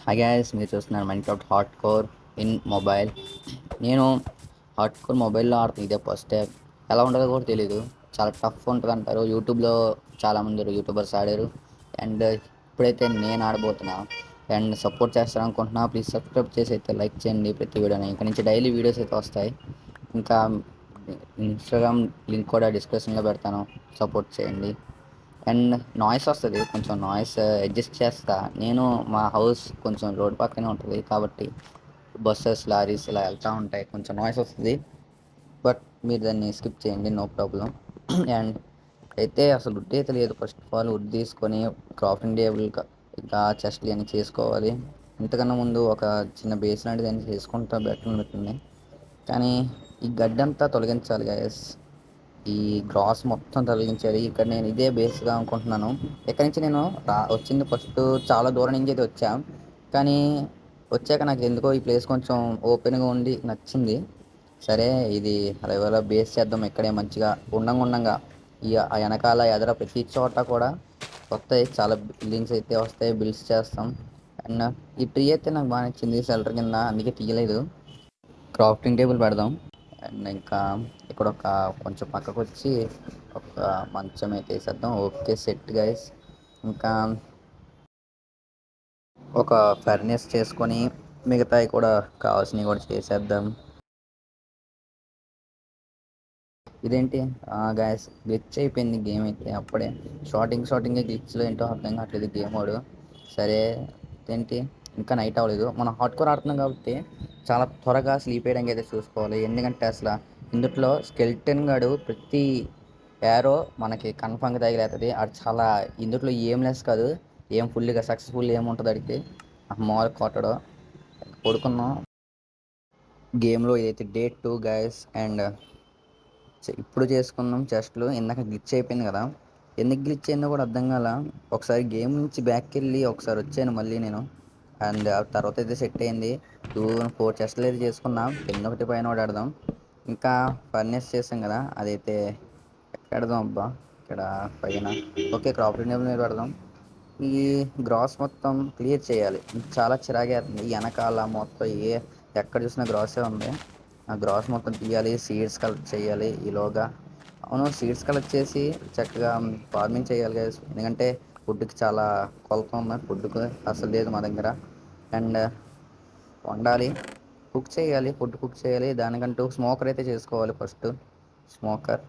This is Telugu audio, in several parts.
హాయ్ గైస్, మీరు చూస్తున్నారు Minecraft hard core in mobile. నేను హార్డ్ కోర్ మొబైల్లో ఆడుతుంది ఇదే ఫస్ట్ టైం. ఎలా ఉంటుందో కూడా తెలీదు. చాలా టఫ్ ఉంటుంది అంటారు. యూట్యూబ్లో చాలామంది యూట్యూబర్స్ ఆడారు. అండ్ ఇప్పుడైతే నేను ఆడబోతున్నా. అండ్ సపోర్ట్ చేస్తాను అనుకుంటున్నా. ప్లీజ్ సబ్స్క్రైబ్ చేసి అయితే లైక్ చేయండి ప్రతి వీడియోని. ఇక్కడ నుంచి డైలీ వీడియోస్ అయితే వస్తాయి. ఇంకా ఇన్స్టాగ్రామ్ లింక్ కూడా డిస్క్రిప్షన్లో పెడతాను, సపోర్ట్ చేయండి. అండ్ నాయిస్ వస్తుంది, కొంచెం నాయిస్ అడ్జస్ట్ చేస్తా. నేను మా హౌస్ కొంచెం రోడ్ పక్కనే ఉంటుంది కాబట్టి బస్సెస్ లారీస్ ఇలా వెళ్తూ ఉంటాయి, కొంచెం నాయిస్ వస్తుంది. బట్ మీరు దాన్ని స్కిప్ చేయండి, నో ప్రాబ్లం. అండ్ అయితే అసలు వుడ్ అయితే లేదు. ఫస్ట్ ఆఫ్ ఆల్ వుడ్ తీసుకొని క్రాఫ్టింగ్ టేబుల్ ఇంకా చెస్ట్లు అన్నీ చేసుకోవాలి. ఇంతకన్నా ముందు ఒక చిన్న బేస్ లాంటిది అన్నీ చేసుకుంటా బెటర్ ఉంటుంది. కానీ ఈ గడ్డంతా తొలగించాలి గైస్. ఈ గ్రాస్ మొత్తం తొలగించాలి. ఇక్కడ నేను ఇదే బేస్గా అనుకుంటున్నాను. ఇక్కడి నుంచి నేను వచ్చింది ఫస్ట్ చాలా దూరం నుంచి అయితే వచ్చా. కానీ వచ్చాక నాకు ఎందుకో ఈ ప్లేస్ కొంచెం ఓపెన్గా ఉండి నచ్చింది. సరే, ఇది అలా బేస్ చేద్దాం. ఇక్కడే మంచిగా ఉండంగా ఈ ఆ వెనకాల ఎదర ప్రతి చోట కూడా వస్తాయి, చాలా బిల్డింగ్స్ అయితే వస్తాయి. బిల్డ్స్ చేస్తాం. అండ్ ఈ ట్రీ అయితే నాకు బాగా నచ్చింది షెల్టర్ కింద, అందుకే తీయలేదు. క్రాఫ్టింగ్ టేబుల్ పెడదాం. అండ్ ఇంకా ఇక్కడ ఒక కొంచెం పక్కకు వచ్చి ఒక మంచం అయితే వేసేద్దాం. Okay, set guys. ఇంకా ఒక ఫర్నేస్ చేసుకొని మిగతాయి కూడా కావాల్సినవి కూడా చేసేద్దాం. ఇదేంటి గ్యాస్ గ్లిచ్ అయిపోయింది గేమ్ అయితే అప్పుడే. స్టార్టింగ్ గ్లిచ్లో ఏంటో అర్థం కావట్లేదు గేమ్ వాడు. సరే, ఏంటి ఇంకా నైట్ అవ్వలేదు. మనం హాట్ కోర్ ఆడుతున్నాం కాబట్టి చాలా త్వరగా స్లీప్ వేయడానికి అయితే చూసుకోవాలి. ఎందుకంటే అసలు ఇందులో స్కెల్టన్ గాడు ప్రతి యారో మనకి కన్ఫామ్గా తగిలేస్తుంది. అది చాలా ఇందులో ఏం లెస్ కాదు, ఏం ఫుల్గా సక్సెస్ఫుల్ ఏముంటుంది అడిగితే మామూలు కొట్టడం. పడుకున్నాం. గేమ్లో ఇదైతే డే 2 గైస్. అండ్ ఇప్పుడు చేసుకున్నాం చెస్ట్లు. ఇందాక గ్లిచ్ అయిపోయింది కదా, ఎందుకు గ్లిచ్ అయిందో కూడా అర్థం కాల. ఒకసారి గేమ్ నుంచి బ్యాక్కి వెళ్ళి ఒకసారి వచ్చాను మళ్ళీ నేను. అండ్ ఆ తర్వాత అయితే సెట్ అయింది. 4 చెస్ట్లు అయితే చేసుకున్నాం. కింద ఒకటి పైన ఒకటి ఆడదాం. ఇంకా ఫర్నేస్ చేసాం కదా, అదైతే ఎక్కడ ఆడదాం అబ్బా. ఇక్కడ పైన ఓకే, క్రాప్ టేబుల్ మీద పెడదాం. ఈ గ్రాస్ మొత్తం క్లియర్ చేయాలి. చాలా చిరాగేస్తుంది. వెనకాల మొత్తం ఎక్కడ చూసినా గ్రాసే ఉంది. ఆ గ్రాస్ మొత్తం తీయాలి. సీడ్స్ కలెక్ట్ చేయాలి ఈలోగా. అవును, సీడ్స్ కలెక్ట్ చేసి చక్కగా ఫార్మింగ్ చేయాలి కదా, ఎందుకంటే ఫుడ్కి చాలా కొలత ఉంది. ఫుడ్కి అసలు లేదు మా దగ్గర. అండ్ వండాలి, ఫుడ్ కుక్ చేయాలి. దానికంటూ స్మోకర్ అయితే చేసుకోవాలి ఫస్ట్. స్మోకర్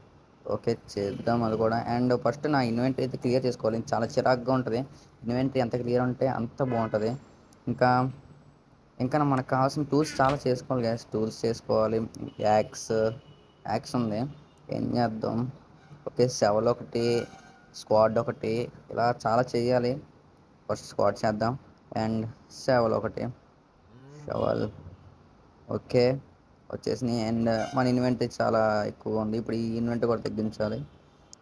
ఓకే చేద్దాం అది కూడా. అండ్ ఫస్ట్ నా ఇన్వెంటరీ అయితే క్లియర్ చేసుకోవాలి. చాలా చిరాగ్గా ఉంటుంది. ఇన్వెంటరీ ఎంత క్లియర్ ఉంటే అంత బాగుంటుంది. ఇంకా ఇంకా మనకు కావాల్సిన టూల్స్ చాలా చేసుకోవాలి గ్యాస్. టూల్స్ చేసుకోవాలి. యాక్స్ యాక్స్ ఉంది, ఏం చేద్దాం. ఓకే, సెవెల్ ఒకటి, స్క్వాడ్ ఒకటి, ఇలా చాలా చేయాలి. ఫస్ట్ స్క్వాడ్ చేద్దాం. అండ్ సెవెల్ ఒకటి, షవల్ ఓకే వచ్చేసినాయి. అండ్ మన ఇన్వెంటరీ చాలా ఎక్కువ ఉంది. ఇప్పుడు ఈ ఇన్వెంటరీ కూడా తగ్గించాలి.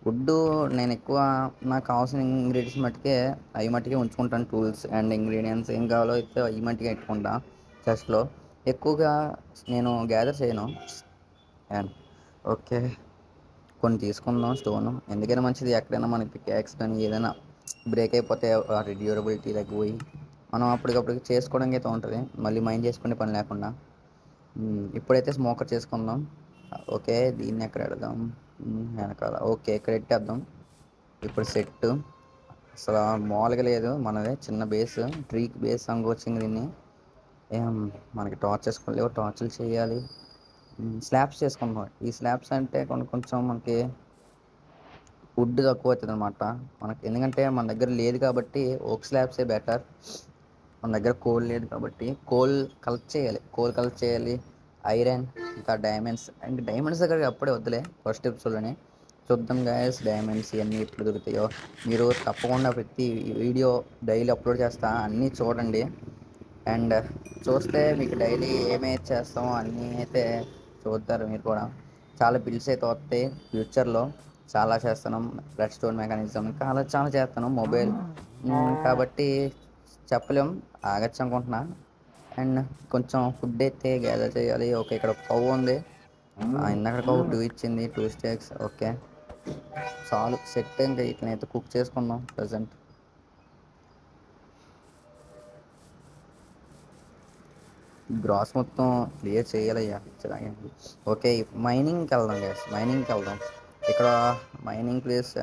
వుడ్ నేను ఎక్కువ నాకు కావాల్సిన ఇంగ్రీడియంట్స్ మట్టుకే అవి మట్టుకే ఉంచుకుంటాను. టూల్స్ అండ్ ఇంగ్రీడియంట్స్ ఏం కావాలో అయితే అవి మట్టుకే పెట్టుకుంటా చెస్ట్లో. ఎక్కువగా నేను గ్యాదర్ చేయను. అండ్ ఓకే, కొన్ని తీసుకుందాం స్టోన్, ఎందుకైనా మంచిది. ఎక్కడైనా మనకి పికాక్స్ కానీ ఏదైనా బ్రేక్ అయిపోతే వాటి డ్యూరబిలిటీ తగ్గిపోయి మనం అప్పటికప్పుడు చేసుకోవడానికి అయితే ఉంటుంది, మళ్ళీ మైండ్ చేసుకునే పని లేకుండా. ఇప్పుడైతే స్మోకర్ చేసుకుందాం. ఓకే, దీన్ని ఎక్కడ పెడదాం. వెనకాల ఓకే, ఇక్కడ పెట్టేద్దాం. ఇప్పుడు సెట్ అసలు మామూలుగా లేదు మనది. చిన్న బేస్, ట్రీక్ బేస్ అనుకోవచ్చు దీన్ని. ఏం మనకి టార్చెస్ లేవు, టార్చులు చేయాలి. స్లాబ్స్ చేసుకుందాం. ఈ స్లాబ్స్ అంటే కొంచెం మనకి వుడ్ తక్కువ అవుతుంది అనమాట మనకి, ఎందుకంటే మన దగ్గర లేదు కాబట్టి ఓక్ స్లాబ్సే బెటర్. మన దగ్గర కోల్ లేదు కాబట్టి కోల్ కలెక్ట్ చేయాలి. ఐరన్, ఇంకా డైమండ్స్. అండ్ డైమండ్స్ దగ్గర అప్పుడే వద్దులే, ఫస్ట్ ఎపిసోడ్లోనే చూద్దాం గాయస్. డైమండ్స్ ఇవన్నీ ఎప్పుడు దొరుకుతాయో మీరు తప్పకుండా ప్రతి వీడియో డైలీ అప్లోడ్ చేస్తా, అన్నీ చూడండి. అండ్ చూస్తే మీకు డైలీ ఏమేమి చేస్తామో అన్నీ అయితే చూస్తారు మీరు కూడా. చాలా బిల్స్ అయితే వస్తాయి ఫ్యూచర్లో. చాలా చేస్తున్నాం. రెడ్ స్టోన్ మెకానిజం ఇంకా అలా చాలా చేస్తాను మొబైల్ కాబట్టి చెప్పలేం, ఆగచ్చు అనుకుంటున్నా. అండ్ కొంచెం ఫుడ్ అయితే గ్యాదర్ చేయాలి. ఓకే, ఇక్కడ కవ్వు ఉంది. ఇందాక కవ్వు 2 ఇచ్చింది, 2 స్టేక్స్. ఓకే చాలు సెట్. ఇంకా ఇట్లనైతే కుక్ చేసుకుందాం ప్రజెంట్. గ్రాస్ మొత్తం క్లియర్ చేయాలయ్యా ఖచ్చితంగా. ఓకే, మైనింగ్కి వెళ్దాం గ్యాస్, మైనింగ్కి వెళ్దాం. ఇక్కడ మైనింగ్ ప్లేస్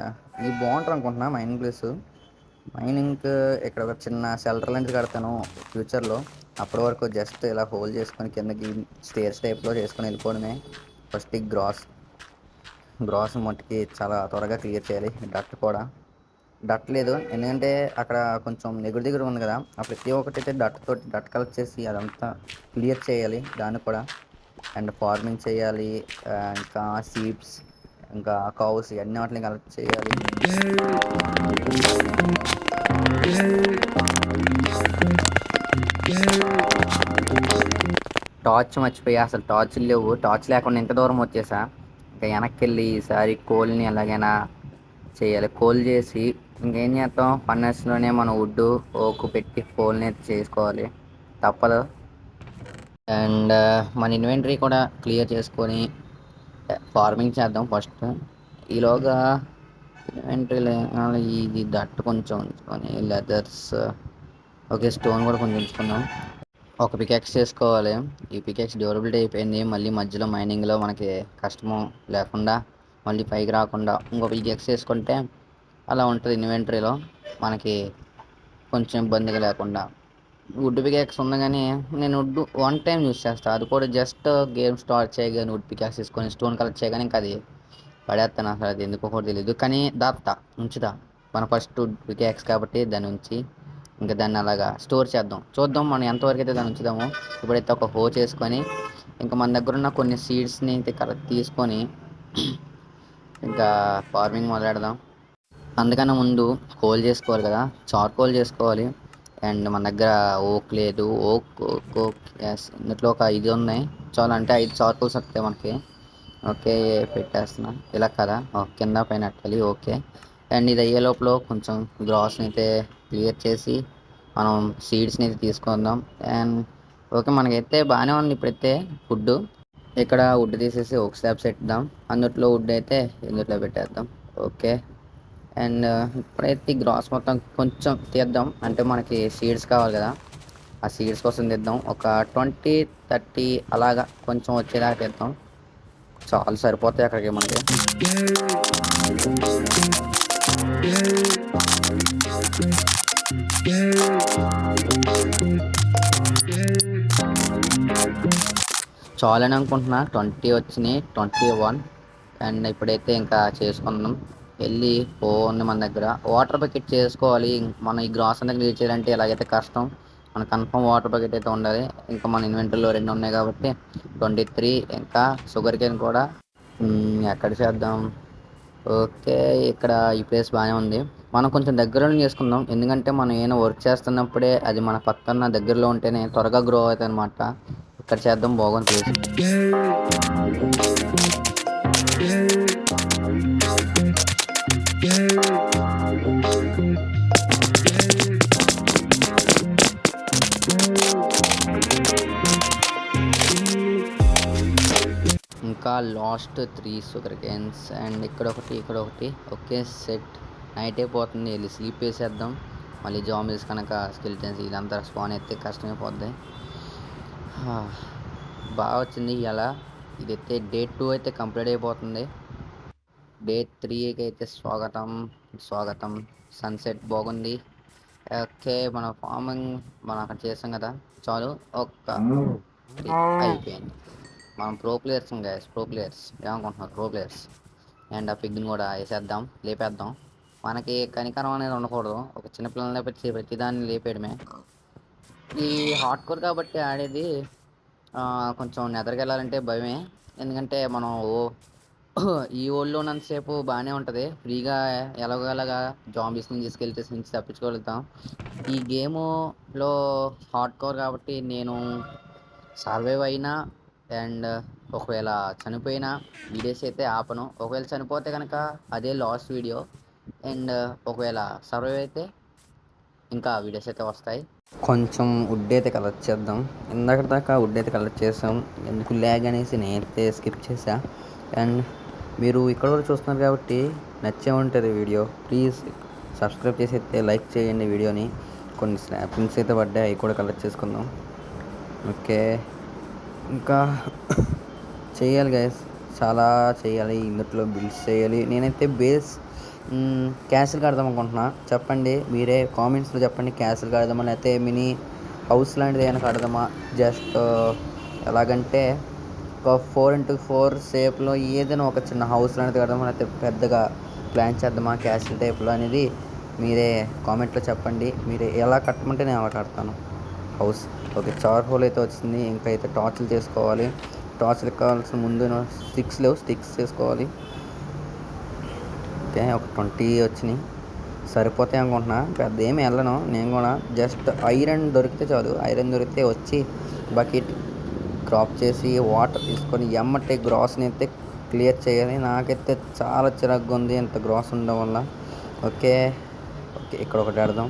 ఇది బాగుంటుంది అనుకుంటున్నా. మైనింగ్ ప్లేస్, మైనింగ్ ఇక్కడ ఒక చిన్న షెల్టర్ లాంటిది కడతాను ఫ్యూచర్లో. అప్పటి వరకు జస్ట్ ఇలా హోల్డ్ చేసుకొని కిందకి స్టేర్స్ టైప్లో చేసుకొని వెళ్ళిపోవడమే. ఫస్ట్ ఈ గ్రాస్ మట్టికి చాలా త్వరగా క్లియర్ చేయాలి. డట్ కూడా డట్ లేదు, ఎందుకంటే అక్కడ కొంచెం ఎగురు దిగురు ఉంది కదా, ఆ ప్రతి ఒక్కటి అయితే డట్ కలెక్ట్ చేసి అదంతా క్లియర్ చేయాలి దాన్ని కూడా. అండ్ ఫార్మింగ్ చేయాలి, ఇంకా సీడ్స్, ఇంకా కౌస్, ఇవన్నీ వాటిని కలెక్ట్ చేయాలి. టార్చ్ మర్చిపోయా, అసలు టార్చ్ లేవు. టార్చ్ లేకుండా ఇంత దూరం వచ్చేసా. ఇంకా వెనక్కి వెళ్ళి ఈసారి కోల్ని ఎలాగైనా చేయాలి. కోల్ చేసి ఇంకేం చేస్తాం, ఫర్నెస్లోనే మనం వుడ్ ఓకు పెట్టి కోల్ని చేసుకోవాలి, తప్పదు. అండ్ మన ఇన్వెంటరీ కూడా క్లియర్ చేసుకొని ఫార్మింగ్ చేద్దాం ఫస్ట్. ఈలోగా ఇన్వెంటరీలో ఇది దట్టు కొంచెం ఉంచుకొని లెదర్స్, ఓకే స్టోన్ కూడా కొంచెం ఉంచుకుందాం. ఒక పికెక్స్ చేసుకోవాలి. ఈ పికెక్స్ డ్యూరబిలిటీ అయిపోయింది. మళ్ళీ మధ్యలో మైనింగ్లో మనకి కష్టము లేకుండా, మళ్ళీ పైకి రాకుండా ఇంకో పికెక్స్ చేసుకుంటే అలా ఉంటుంది ఇన్వెంటరీలో మనకి కొంచెం ఇబ్బందిగా లేకుండా. వుడ్ పికాక్స్ ఉంది కానీ నేను వుడ్ వన్ టైం యూస్ చేస్తాను, అది కూడా జస్ట్ గేమ్ స్టార్ట్ చేయగానే వుడ్ పికాక్స్ తీసుకొని స్టోన్ కలెక్ట్ చేయగానే ఇంకా అది పడేస్తాను. అసలు అది ఎందుకో కూడా తెలియదు, కానీ దాపుతా ఉంచుదా. మన ఫస్ట్ వుడ్ పికాక్స్ కాబట్టి దాన్ని ఉంచి ఇంకా దాన్ని అలాగా స్టోర్ చేద్దాం. చూద్దాం మనం ఎంతవరకు అయితే దాన్ని ఉంచుదామో. ఇప్పుడైతే ఒక హో చేసుకొని ఇంకా మన దగ్గర ఉన్న కొన్ని సీడ్స్ని అయితే కరెక్ట్ తీసుకొని ఇంకా ఫార్మింగ్ మొదలెడదాం. అందుకన్నా ముందు కోల్ చేసుకోవాలి కదా, చార్కోల్ చేసుకోవాలి. అండ్ మన దగ్గర ఓక్ లేదు, ఓక్ ఎస్ ఇందులో ఒక 5 ఉన్నాయి చాలా, అంటే 5 చార్కోల్స్ వస్తాయి మనకి. ఓకే పెట్టేస్తున్నా, ఇలా కదా కింద పైన పెట్టాలి. ఓకే, అండ్ ఇది అయ్యే లోపల కొంచెం గ్రాస్ని అయితే క్లియర్ చేసి మనం సీడ్స్ని అయితే తీసుకుందాం. అండ్ ఓకే మనకైతే బాగానే ఉంది ఇప్పుడైతే ఫుడ్. ఇక్కడ వుడ్ తీసేసి ఒక స్లాబ్ సెట్దాం, అందుట్లో వుడ్ అయితే ఇందులో పెట్టేద్దాం. ఓకే, అండ్ ఇప్పుడైతే గ్రాస్ మొత్తం కొంచెం తీద్దాం, అంటే మనకి సీడ్స్ కావాలి కదా, ఆ సీడ్స్ కోసం తీద్దాం. ఒక 20-30 అలాగా కొంచెం వచ్చేదాకా తీద్దాం, చాలు సరిపోతాయి అక్కడికి మనకి. చాలని అనుకుంటున్నా, 20 వచ్చినాయి, 21. అండ్ ఇప్పుడైతే ఇంకా చేసుకుందాం. వెళ్ళి ఫోన్ మన దగ్గర వాటర్ బకెట్ చేసుకోవాలి. మనం ఈ గ్రాస్ అంతా క్లియర్ చేయాలంటే ఎలాగైతే కష్టం, మన కన్ఫర్మ్ వాటర్ బకెట్ అయితే ఉండాలి. ఇంకా మన ఇన్వెంటరీలో 2 ఉన్నాయి కాబట్టి 23. ఇంకా షుగర్ కేన్ కూడా ఎక్కడ చేద్దాం. ఓకే, ఇక్కడ ఈ ప్లేస్ బాగానే ఉంది. మనం కొంచెం దగ్గరలో చేసుకుందాం, ఎందుకంటే మనం ఏమైనా వర్క్ చేస్తున్నప్పుడే అది మన పక్కన దగ్గరలో ఉంటేనే త్వరగా గ్రో అవుతుంది అనమాట. ఇక్కడ చేద్దాం, బాగుంది ప్లేస్. ఇంకా లాస్ట్ 3 షుగర్ కేన్స్, అండ్ ఇక్కడ ఒకటి. Okay set. నైట్ అయిపోతుంది, వెళ్ళి స్లీప్ వేసేద్దాం. మళ్ళీ జాంబీస్ కనుక స్కెలిటన్స్ ఇదంతా స్పాన్ అయితే కష్టమైపోద్ది. బాగా వచ్చింది ఇలా. ఇదైతే డే 2 అయితే కంప్లీట్ అయిపోతుంది. డే 3కి అయితే స్వాగతం. సన్సెట్ బాగుంది. ఓకే, మన ఫార్మింగ్ మనం అక్కడ చేస్తాం కదా, చాలు అయిపోయింది. మనం ప్రో ప్లేయర్స్ ఏమనుకుంటున్నారు, ప్రో ప్లేయర్స్. అండ్ ఆ పిగ్ని కూడా వేసేద్దాం, లేపేద్దాం. మనకి కనికరం అనేది ఉండకూడదు, ఒక చిన్నపిల్లల్ని పెట్టి ప్రతిదాన్ని లేపేయడమే. ఈ హార్డ్ కోర్ కాబట్టి ఆడేది కొంచెం నెదరికెళ్ళాలంటే భయమే, ఎందుకంటే మనం ఈ ఓల్డ్లో ఉన్నంతసేపు బాగానే ఉంటుంది, ఫ్రీగా ఎలాగోలాగా జాంబీస్ నుంచి స్కెలిటన్స్ నుంచి తప్పించుకోగలుగుతాం. ఈ గేమ్లో హార్డ్ కోర్ కాబట్టి నేను సర్వైవ్ అయినా అండ్ ఒకవేళ చనిపోయినా వీడియోస్ అయితే ఆపను. ఒకవేళ చనిపోతే కనుక అదే లాస్ట్ వీడియో, అండ్ ఒకవేళ సర్వైవ్ అయితే ఇంకా వీడియోస్ అయితే వస్తాయి. కొంచెం వుడ్ అయితే కలెక్ట్ చేద్దాం. ఇందాక దాకా వుడ్ అయితే కలెక్ట్ చేసాం, ఎందుకు ల్యాగ్ అనేసి నేనైతే స్కిప్ చేసా. అండ్ మీరు ఇక్కడ కూడా చూస్తున్నారు కాబట్టి నచ్చే ఉంటుంది వీడియో, ప్లీజ్ సబ్స్క్రైబ్ చేసి అయితే లైక్ చేయండి వీడియోని. కొన్ని స్నాప్స్ అయితే పడ్డాయి, అవి కూడా కలెక్ట్ చేసుకుందాం. ఓకే. ఇంకా చేయాలి గైస్. చాలా చేయాలి. ఇందులో బిల్డ్స్ చేయాలి. నేనైతే బేస్ క్యాసిల్ కడదాం అనుకుంటున్నా. చెప్పండి మీరే కామెంట్స్లో చెప్పండి. క్యాసిల్ కడదామా లేకపోతే మినీ హౌస్ లాంటిది ఏమైనా కడదామా? జస్ట్ ఎలాగంటే ఒక 4x4 షేప్లో ఏదైనా ఒక చిన్న హౌస్ లాంటిది కడదామా లేకపోతే పెద్దగా ప్లాన్ చేద్దామా క్యాసిల్ టైప్లో అనేది మీరే కామెంట్లో చెప్పండి. మీరు ఎలా కట్టమంటే నేను అలా కడతాను హౌస్. ఓకే, చార్ హోల్ అయితే వచ్చింది. ఇంకా అయితే టార్చ్లు చేసుకోవాలి. టార్చ్లు కావాల్సిన ముందు స్టిక్స్ లేవు, స్టిక్స్ చేసుకోవాలి. ఓకే, ఒక 20 వచ్చినాయి, సరిపోతాయి అనుకుంటున్నా. పెద్ద ఏమి వెళ్ళను నేను కూడా. జస్ట్ ఐరన్ దొరికితే చాలు. ఐరన్ దొరికితే వచ్చి బకెట్ క్రాప్ చేసి వాటర్ తీసుకొని ఎమ్మటే గ్రాస్ని అయితే క్లియర్ చేయాలి. నాకైతే చాలా చిరాకుగా ఉంది ఇంత గ్రాస్ ఉండడం వల్ల. ఓకే ఓకే, ఇక్కడ ఒకటి పెడదాం.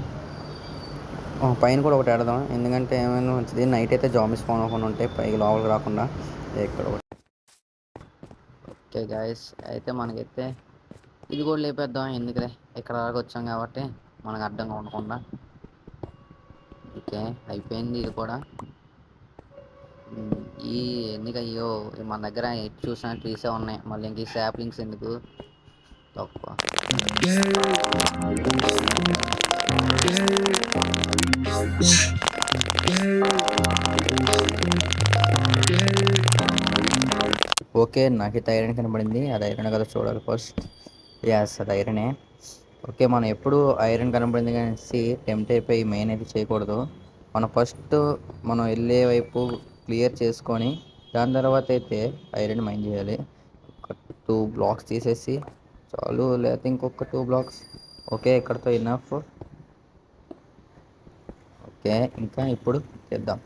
పైన కూడా ఒకటి పెడదాం, ఎందుకంటే ఏమైనా మంచిది. నైట్ అయితే జాంబీస్ ఫోన్ అవ్వకుండా ఉంటాయి పైకి లోపలికి రాకుండా. ఇక్కడ ఒకటి. ఓకే గాయస్, అయితే మనకైతే ఇది కూడా లేపేద్దాం. ఎందుకులే, ఇక్కడ దాకా వచ్చాం కాబట్టి మనకు అడ్డంగా ఉండకుండా. ఓకే, అయిపోయింది ఇది కూడా. ఈ ఎందుకు అయ్యో, మన దగ్గర ఎటు చూసినా ట్రీసే ఉన్నాయి, మళ్ళీ ఇంక ఈ శాప్లింగ్స్ ఎందుకు తక్కువ. ఓకే, నాకైతే ఐరన్ కనబడింది. అది ఐరన్ కదా చూడాలి ఫస్ట్. యాస్, అది ఐరనే. ఓకే, మనం ఎప్పుడు ఐరన్ కనబడింది కానీ టెంప్ట్ అయిపోయి మెయిన్ అయితే చేయకూడదు. మనం ఫస్ట్ మనం వెళ్ళే వైపు క్లియర్ చేసుకొని దాని తర్వాత అయితే ఐరన్ మైన్ చేయాలి. ఒక 2 బ్లాక్స్ తీసేసి చాలు, లేకపోతే ఇంకొక 2 బ్లాక్స్. ఓకే, ఇక్కడతో ఇనఫ్. ఓకే, ఇంకా ఇప్పుడు చేద్దాం.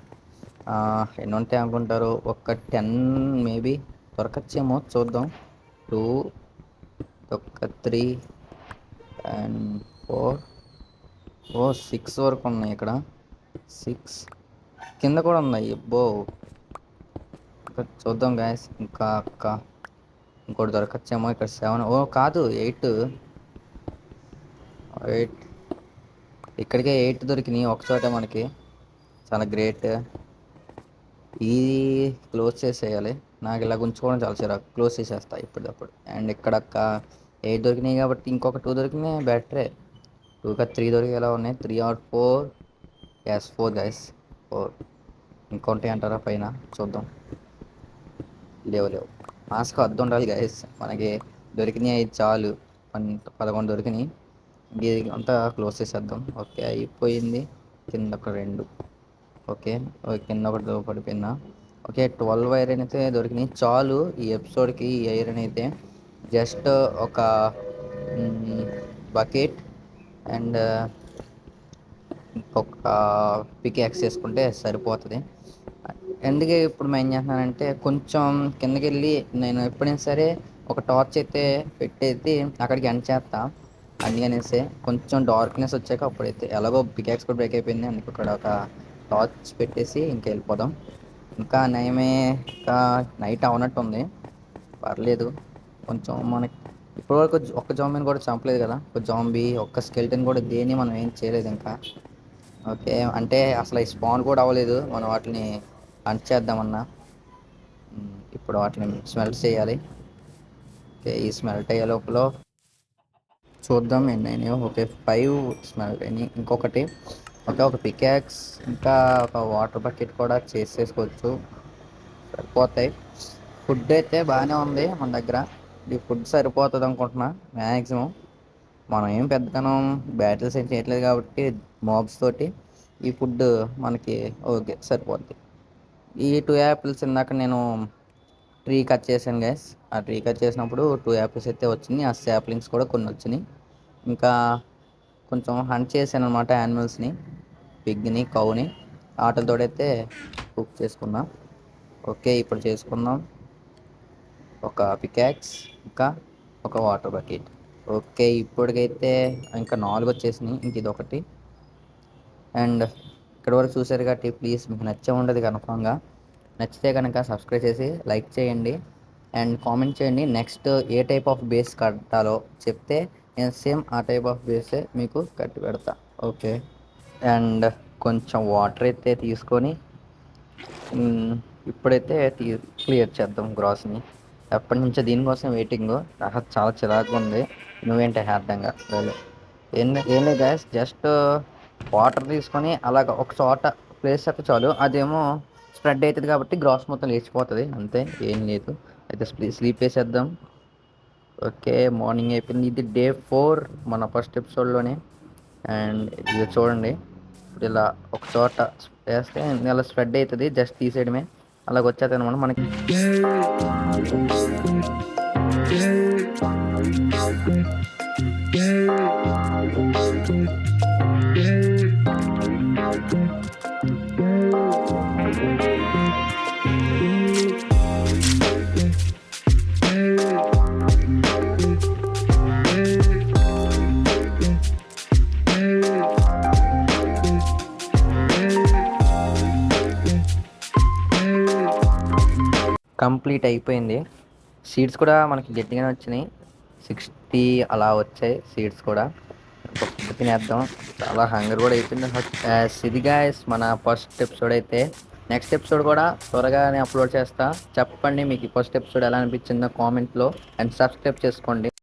ఎన్ని ఉంటాయి అనుకుంటారు? ఒక 10 మేబీ దొరకచ్చేమో, చూద్దాం. 2, ఒక 3 అండ్ 4. 6 వరకు ఉన్నాయి ఇక్కడ. 6 కింద కూడా ఉన్నాయి. అబ్బో, చూద్దాం గాయస్. ఇంకా ఇంకోటి దొరకచ్చేమో. ఇక్కడ 7. కాదు, 8. ఇక్కడికే 8 దొరికినాయి ఒకచోట మనకి. చాలా గ్రేట్. ఇది క్లోజ్ చేసేయాలి. నాకు ఇలా ఉంచుకోవడం చాలా చిరాకు. క్లోజ్ చేసేస్తా ఇప్పటికప్పుడు. అండ్ ఇక్కడ 8 దొరికినాయి కాబట్టి ఇంకొక 2 దొరికినాయి, బెటరే. 2గా 3 దొరికేలా ఉన్నాయి. 3 or 4. Yes, 4 guys, 4. ఇంకొంటాయి అంటారా పైన? చూద్దాం. లేవు. మాస్క్ అద్దు ఉండాలి గైస్ మనకి. దొరికినాయి చాలు. 11 దొరికినాయి. ఇది అంతా క్లోజ్ చేసేద్దాం. ఓకే, అయిపోయింది. కింద ఒక 2. ఓకే, కింద ఒకటి పడిపోయిందా? ఓకే, 12 ఐరన్ అయితే దొరికినాయి చాలు ఈ ఎపిసోడ్కి. ఈ ఐరన్ అయితే జస్ట్ ఒక బకెట్ అండ్ ఇంకొక పిక్ యాక్స్ చేసుకుంటే సరిపోతుంది. ఎందుకే ఇప్పుడు మేము ఏం చేస్తున్నానంటే కొంచెం కిందకి వెళ్ళి నేను ఎప్పుడైనా సరే ఒక టార్చ్ అయితే పెట్టేసి అక్కడికి ఎండ్ చేస్తా. అందుకనేసి కొంచెం డార్క్నెస్ వచ్చాక అప్పుడైతే ఎలాగో పికాక్స్ కూడా బ్రేక్ అయిపోయింది, అందుకు ఇక్కడ ఒక టార్చ్ పెట్టేసి ఇంకా వెళ్ళిపోదాం. ఇంకా నయమే, ఇంకా నైట్ అవనట్టు ఉంది. పర్లేదు, కొంచెం మనకి ఇప్పటివరకు ఒక్క జాంబీని కూడా చంపలేదు కదా. ఒక జాంబీ, ఒక్క స్కెల్టన్ కూడా దేన్ని మనం ఏం చేయలేదు ఇంకా. ఓకే, అంటే అసలు ఈ స్పాన్ కూడా అవ్వలేదు మనం వాటిని హంట్ చేద్దామన్నా. ఇప్పుడు వాటిని స్మెల్ట్ చేయాలి. ఓకే, ఈ స్మెల్ట్ అయ్యే లోపల చూద్దాం ఎన్ని అయినాయో. ఓకే, 5 స్మెల్ట్ అయినాయి. ఇంకొకటి ఒక పికాక్స్ ఇంకా ఒక వాటర్ బకెట్ కూడా చేసేసుకోవచ్చు, సరిపోతాయి. ఫుడ్ అయితే బాగానే ఉంది మన దగ్గర. ఈ ఫుడ్ సరిపోతుంది అనుకుంటున్నా మ్యాక్సిమం. మనం ఏం పెద్దగానం బ్యాటిల్స్ ఏం చేయట్లేదు కాబట్టి మాబ్స్ తోటి ఈ ఫుడ్ మనకి ఓకే సరిపోద్ది. ఈ 2 యాపిల్స్ ఇందాక నేను ట్రీ కట్ చేశాను గైస్. ఆ ట్రీ కట్ చేసినప్పుడు 2 యాపిల్స్ అయితే వచ్చినాయి. ఆ శాప్లింగ్స్ కూడా కొన్ని వచ్చినాయి. ఇంకా కొంచెం హంట్ చేశాను అనమాట యానిమల్స్ని, పిగ్ని, కౌని. ఆటలతోడైతే కుక్ చేసుకున్నా. ఓకే, ఇప్పుడు చేసుకుందాం. ఒక పికాక్స్ ఇంకా ఒక వాటర్ బకెట్. ఓకే, ఇప్పటికైతే ఇంకా 4 వచ్చేసినాయి. ఇంక ఇది ఒకటి. అండ్ ఇక్కడ వరకు చూసారు కాబట్టి ప్లీజ్ మీకు నచ్చే ఉండదు కన్ఫామ్గా. నచ్చితే కనుక సబ్స్క్రైబ్ చేసి లైక్ చేయండి అండ్ కామెంట్ చేయండి. Next A type of base కట్టాలో చెప్తే నేను సేమ్ ఆ టైప్ ఆఫ్ బేసే మీకు కట్టి పెడతా. ఓకే, అండ్ కొంచెం వాటర్ అయితే తీసుకొని ఉమ్, ఇప్పుడైతే క్లియర్ చేద్దాం గ్రాస్ని. ఎప్పటి నుంచో దీనికోసం వెయిటింగ్. నాకు చాలా చిరాకుగా ఉంది. నువ్వేంటి అర్థంగా లేదు. ఏం లేదు గ్యాస్, జస్ట్ వాటర్ తీసుకొని అలాగ ఒక చోట ప్లేస్ అయితే చాలు. అదేమో స్ప్రెడ్ అవుతుంది కాబట్టి గ్రాస్ మొత్తం లేచిపోతుంది అంతే, ఏం లేదు. అయితే స్లీప్ వేసేద్దాం. ఓకే, మార్నింగ్ అయిపోయింది. ఇది డే 4 మన ఫస్ట్ ఎపిసోడ్లోనే. అండ్ ఇది చూడండి, ఇప్పుడు ఇలా ఒక చోట వేస్తే ఇలా స్ప్రెడ్ అవుతుంది, జస్ట్ తీసేయడమే. అలాగ వచ్చేది అనమాట మనకి. కంప్లీట్ అయిపోయింది. సీడ్స్ కూడా మనకి గట్టిగానే వచ్చినాయి, 60 అలా వచ్చాయి సీడ్స్ కూడా. ఫుడ్ తినేద్దాం, చాలా హంగర్ కూడా అయిపోయింది. ఇది గాయస్ మన ఫస్ట్ ఎపిసోడ్ అయితే. నెక్స్ట్ ఎపిసోడ్ కూడా త్వరగానే అప్లోడ్ చేస్తా. చెప్పండి మీకు ఈ ఫస్ట్ ఎపిసోడ్ ఎలా అనిపించిందో కామెంట్లో, అండ్ సబ్స్క్రైబ్ చేసుకోండి.